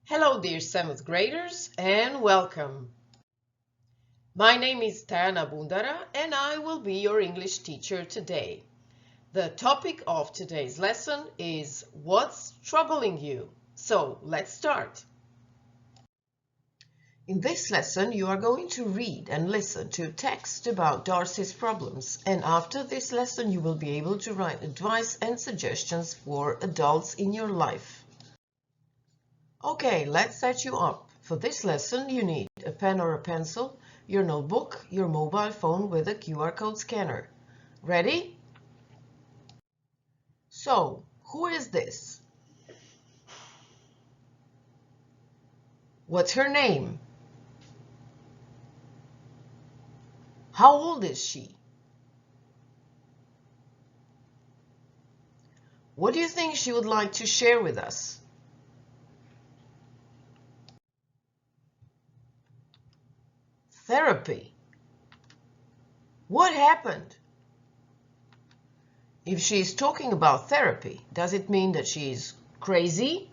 Hello dear 7th graders and welcome. My name is Tajana Bundara and I will be your English teacher today. The topic of today's lesson is what's troubling you? So let's start. In this lesson you are going to read and listen to text about Darcy's problems, and after this lesson you will be able to write advice and suggestions for adults in your life. Okay, let's set you up. For this lesson, you need a pen or a pencil, your notebook, your mobile phone with a QR code scanner. Ready? So, who is this? What's her name? How old is she? What do you think she would like to share with us? Therapy. What happened? If she is talking about therapy, does it mean that she is crazy?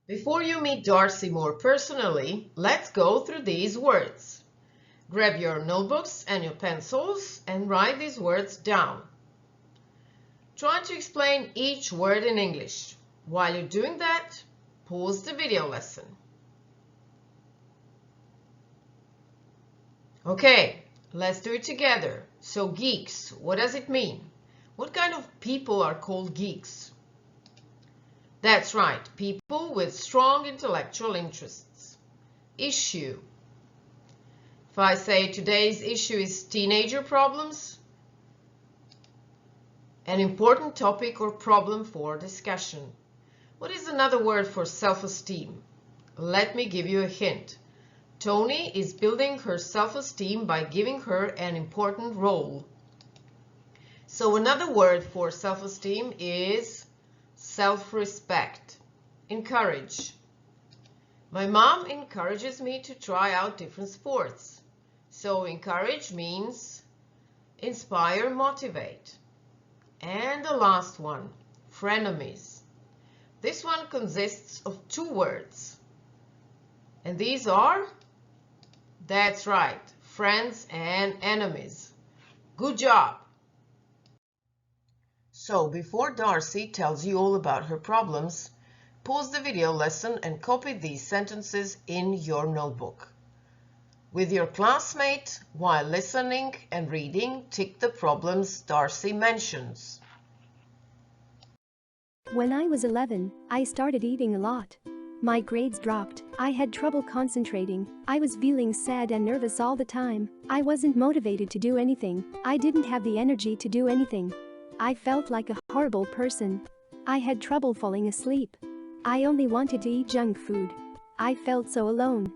Before you meet Darcy more personally, let's go through these words. Grab your notebooks and your pencils and write these words down. Try to explain each word in English. While you're doing that, pause the video lesson. Okay, let's do it together. So geeks, what does it mean? What kind of people are called geeks? That's right, people with strong intellectual interests. Issue. If I say today's issue is teenager problems, an important topic or problem for discussion. What is another word for self-esteem? Let me give you a hint. Tony is building her self-esteem by giving her an important role. So another word for self-esteem is self-respect. Encourage. My mom encourages me to try out different sports. So encourage means inspire, motivate. And the last one, frenemies. This one consists of two words. And these are? That's right, friends and enemies. Good job! So before Darcy tells you all about her problems, pause the video lesson and copy these sentences in your notebook. With your classmate, while listening and reading, tick the problems Darcy mentions. When I was 11, I started eating a lot. My grades dropped, I had trouble concentrating, I was feeling sad and nervous all the time, I wasn't motivated to do anything, I didn't have the energy to do anything. I felt like a horrible person. I had trouble falling asleep. I only wanted to eat junk food. I felt so alone.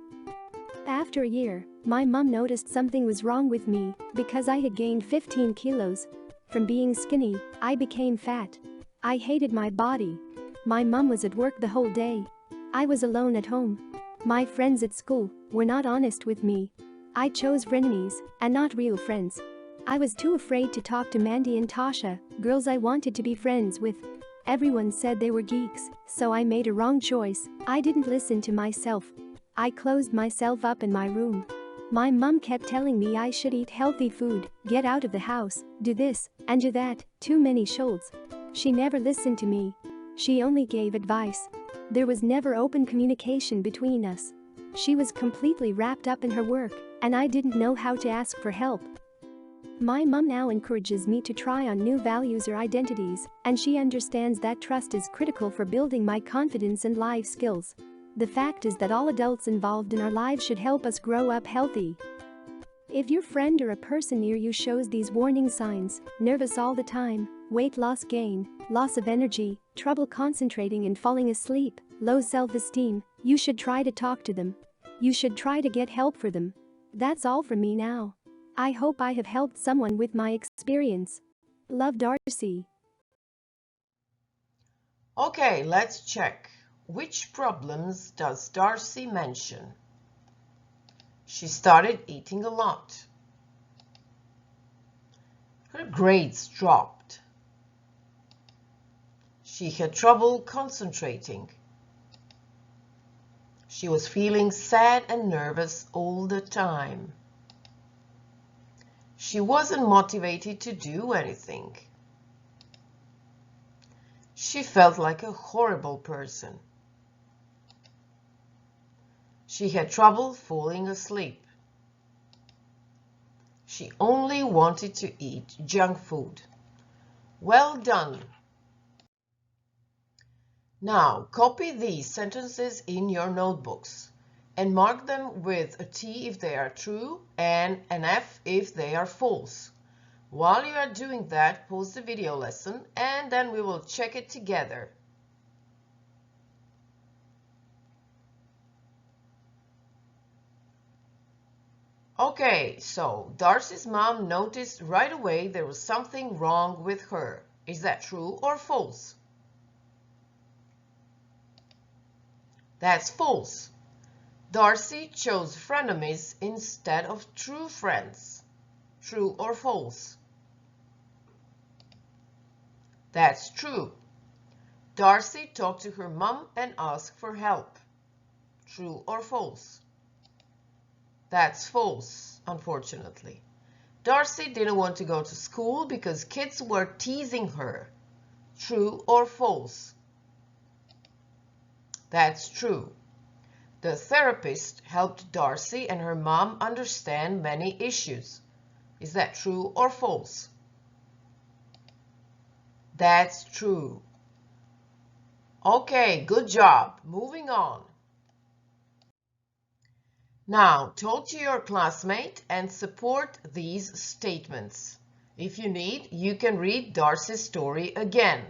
After a year, my mom noticed something was wrong with me because I had gained 15 kilos. From being skinny, I became fat. I hated my body. My mom was at work the whole day. I was alone at home. My friends at school were not honest with me. I chose frenemies and not real friends. I was too afraid to talk to Mandy and Tasha, girls I wanted to be friends with. Everyone said they were geeks, so I made a wrong choice. I didn't listen to myself. I closed myself up in my room. My mom kept telling me I should eat healthy food, get out of the house, do this and do that, too many shoulds. She never listened to me. She only gave advice. There was never open communication between us. She was completely wrapped up in her work, and I didn't know how to ask for help. My mom now encourages me to try on new values or identities, and she understands that trust is critical for building my confidence and life skills. The fact is that all adults involved in our lives should help us grow up healthy. If your friend or a person near you shows these warning signs, nervous all the time, weight loss gain, loss of energy, trouble concentrating and falling asleep, low self-esteem, you should try to talk to them. You should try to get help for them. That's all from me now. I hope I have helped someone with my experience. Love, Darcy. Okay, let's check. Which problems does Darcy mention? She started eating a lot. Her grades dropped. She had trouble concentrating. She was feeling sad and nervous all the time. She wasn't motivated to do anything. She felt like a horrible person. She had trouble falling asleep. She only wanted to eat junk food. Well done! Now, copy these sentences in your notebooks and mark them with a T if they are true and an F if they are false. While you are doing that, pause the video lesson and then we will check it together. Okay, so Darcy's mom noticed right away there was something wrong with her. Is that true or false? That's false. Darcy chose frenemies instead of true friends. True or false? That's true. Darcy talked to her mom and asked for help. True or false? That's false, unfortunately. Darcy didn't want to go to school because kids were teasing her. True or false? That's true. The therapist helped Darcy and her mom understand many issues. Is that true or false? That's true. Okay, good job. Moving on. Now, talk to your classmate and support these statements. If you need, you can read Darcy's story again.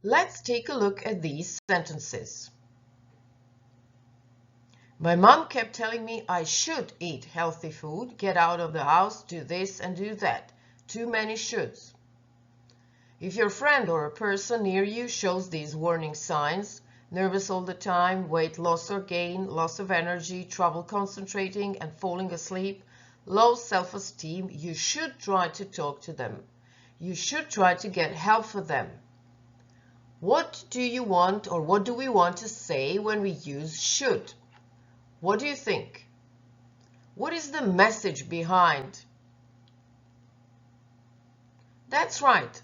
Let's take a look at these sentences. My mom kept telling me I should eat healthy food, get out of the house, do this and do that. Too many shoulds. If your friend or a person near you shows these warning signs, nervous all the time, weight loss or gain, loss of energy, trouble concentrating and falling asleep, low self-esteem, you should try to talk to them. You should try to get help for them. What do you want or what do we want to say when we use should? What do you think? What is the message behind? That's right.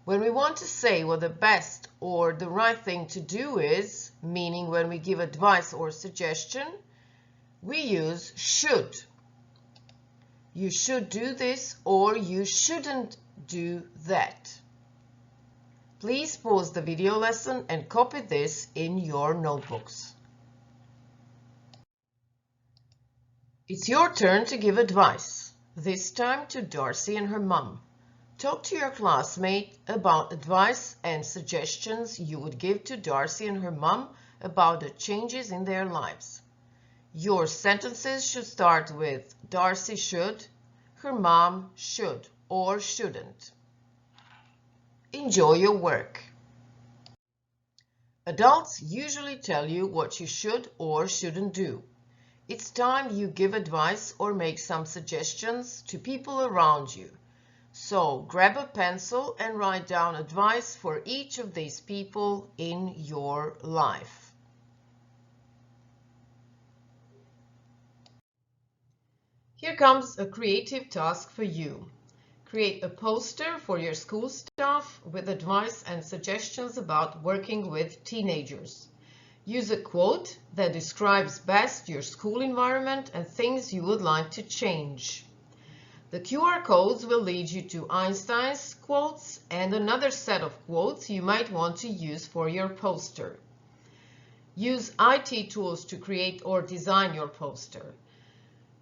When we want to say what the best or the right thing to do is, meaning when we give advice or suggestion, we use should. You should do this or you shouldn't do that. Please pause the video lesson and copy this in your notebooks. It's your turn to give advice, this time to Darcy and her mom. Talk to your classmate about advice and suggestions you would give to Darcy and her mom about the changes in their lives. Your sentences should start with Darcy should, her mom should or shouldn't. Enjoy your work. Adults usually tell you what you should or shouldn't do. It's time you give advice or make some suggestions to people around you. So grab a pencil and write down advice for each of these people in your life. Here comes a creative task for you. Create a poster for your school staff with advice and suggestions about working with teenagers. Use a quote that describes best your school environment and things you would like to change. The QR codes will lead you to Einstein's quotes and another set of quotes you might want to use for your poster. Use IT tools to create or design your poster.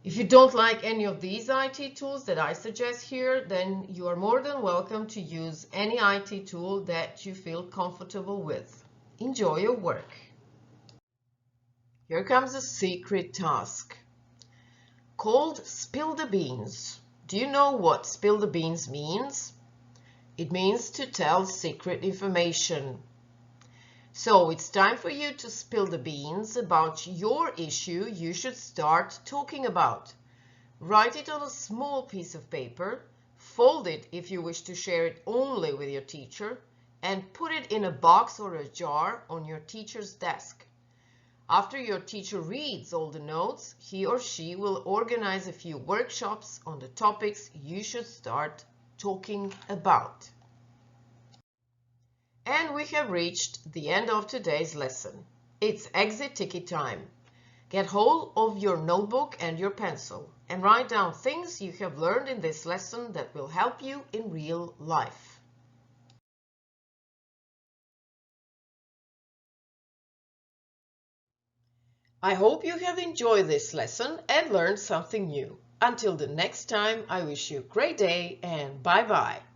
If you don't like any of these IT tools that I suggest here, then you are more than welcome to use any IT tool that you feel comfortable with. Enjoy your work. Here comes a secret task called Spill the Beans. Do you know what spill the beans means? It means to tell secret information. So it's time for you to spill the beans about your issue you should start talking about. Write it on a small piece of paper, fold it if you wish to share it only with your teacher, and put it in a box or a jar on your teacher's desk. After your teacher reads all the notes, he or she will organize a few workshops on the topics you should start talking about. And we have reached the end of today's lesson. It's exit ticket time. Get hold of your notebook and your pencil and write down things you have learned in this lesson that will help you in real life. I hope you have enjoyed this lesson and learned something new. Until the next time, I wish you a great day and bye-bye.